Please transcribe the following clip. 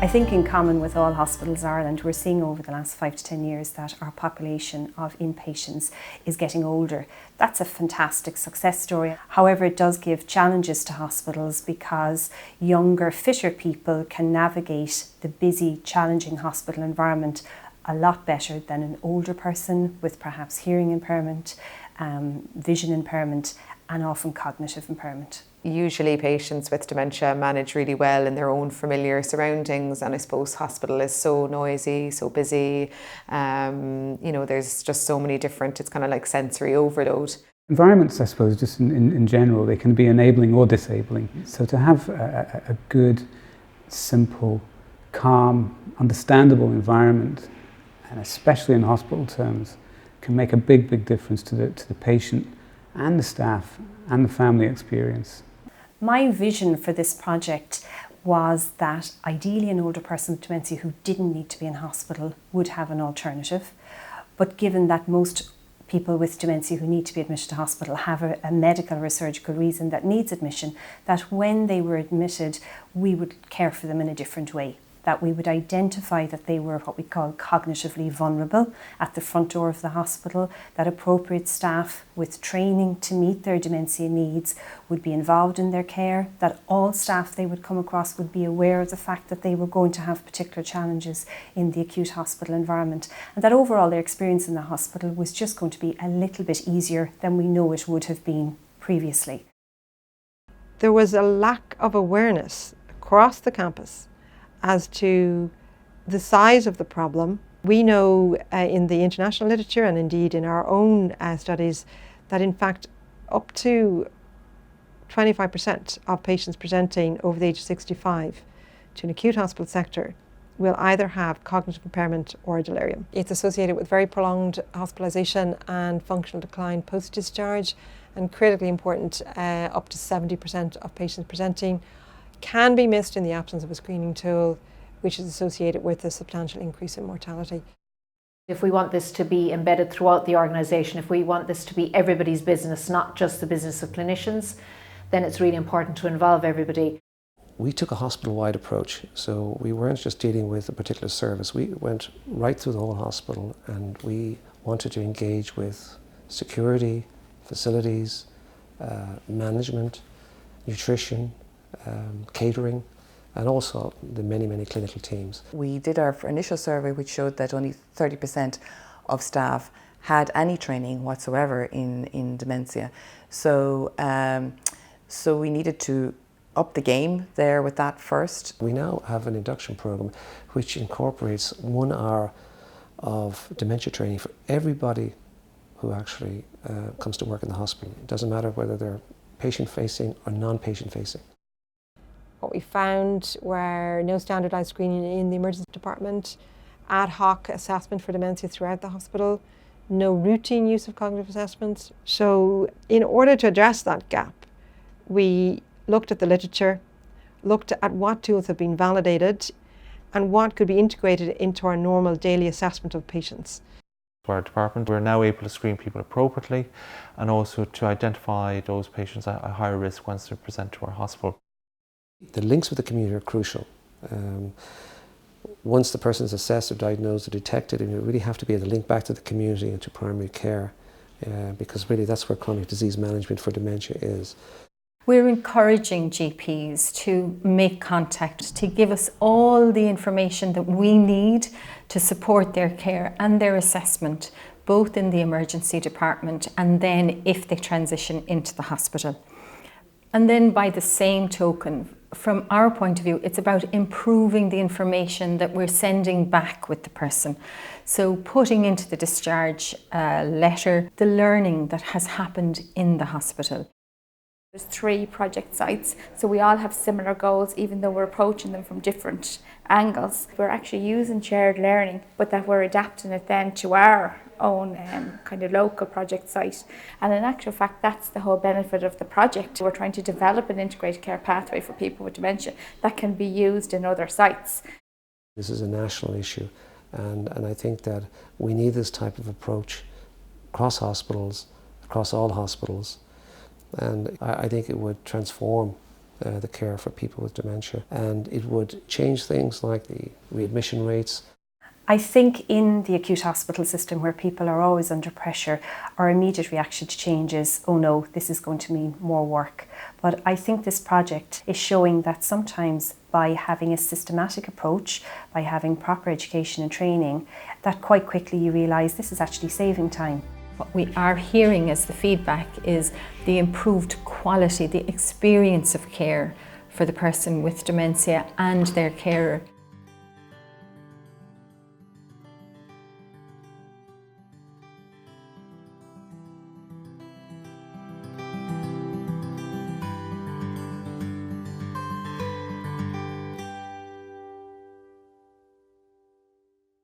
I think in common with all hospitals in Ireland, we're seeing over the last 5 to 10 years that our population of inpatients is getting older. That's a fantastic success story. However, it does give challenges to hospitals because younger, fitter people can navigate the busy, challenging hospital environment a lot better than an older person with perhaps hearing impairment, vision impairment, and often cognitive impairment. Usually patients with dementia manage really well in their own familiar surroundings, and I suppose hospital is so noisy, so busy, there's just so many different, it's kind of like sensory overload. Environments, I suppose, just in general, they can be enabling or disabling. So to have a good, simple, calm, understandable environment, and especially in hospital terms, can make a big difference to the patient and the staff and the family experience. My vision for this project was that ideally an older person with dementia who didn't need to be in hospital would have an alternative. But given that most people with dementia who need to be admitted to hospital have a medical or a surgical reason that needs admission, that when they were admitted, we would care for them in a different way. That we would identify that they were what we call cognitively vulnerable at the front door of the hospital, that appropriate staff with training to meet their dementia needs would be involved in their care, that all staff they would come across would be aware of the fact that they were going to have particular challenges in the acute hospital environment, and that overall their experience in the hospital was just going to be a little bit easier than we know it would have been previously. There was a lack of awareness across the campus as to the size of the problem. We know in the international literature and indeed in our own studies that in fact up to 25% of patients presenting over the age of 65 to an acute hospital sector will either have cognitive impairment or delirium. It's associated with very prolonged hospitalisation and functional decline post-discharge, and critically important, up to 70% of patients presenting can be missed in the absence of a screening tool, which is associated with a substantial increase in mortality. If we want this to be embedded throughout the organisation, if we want this to be everybody's business, not just the business of clinicians, then it's really important to involve everybody. We took a hospital-wide approach, so we weren't just dealing with a particular service. We went right through the whole hospital, and we wanted to engage with security, facilities, management, nutrition, catering, and also the many clinical teams. We did our initial survey, which showed that only 30% of staff had any training whatsoever in dementia. So we needed to up the game there with that first. We now have an induction program which incorporates 1 hour of dementia training for everybody who actually comes to work in the hospital. It doesn't matter whether they're patient-facing or non-patient-facing. What we found were no standardised screening in the emergency department, ad hoc assessment for dementia throughout the hospital, no routine use of cognitive assessments. So in order to address that gap, we looked at the literature, looked at what tools have been validated and what could be integrated into our normal daily assessment of patients. For our department, we're now able to screen people appropriately and also to identify those patients at higher risk once they present to our hospital. The links with the community are crucial. Once the person is assessed or diagnosed or detected, and you really have to be able to link back to the community and to primary care, because really that's where chronic disease management for dementia is. We're encouraging GPs to make contact, to give us all the information that we need to support their care and their assessment, both in the emergency department and then if they transition into the hospital. And then by the same token, from our point of view, it's about improving the information that we're sending back with the person. So putting into the discharge letter the learning that has happened in the hospital. There's 3 project sites, so we all have similar goals, even though we're approaching them from different angles. We're actually using shared learning, but that we're adapting it then to our own kind of local project site. And in actual fact, that's the whole benefit of the project. We're trying to develop an integrated care pathway for people with dementia that can be used in other sites. This is a national issue, and I think that we need this type of approach across hospitals, across all hospitals. And I think it would transform the care for people with dementia, and it would change things like the readmission rates. I think in the acute hospital system, where people are always under pressure, our immediate reaction to change is, oh no, this is going to mean more work. But I think this project is showing that sometimes by having a systematic approach, by having proper education and training, that quite quickly you realise this is actually saving time. What we are hearing as the feedback is the improved quality, the experience of care for the person with dementia and their carer.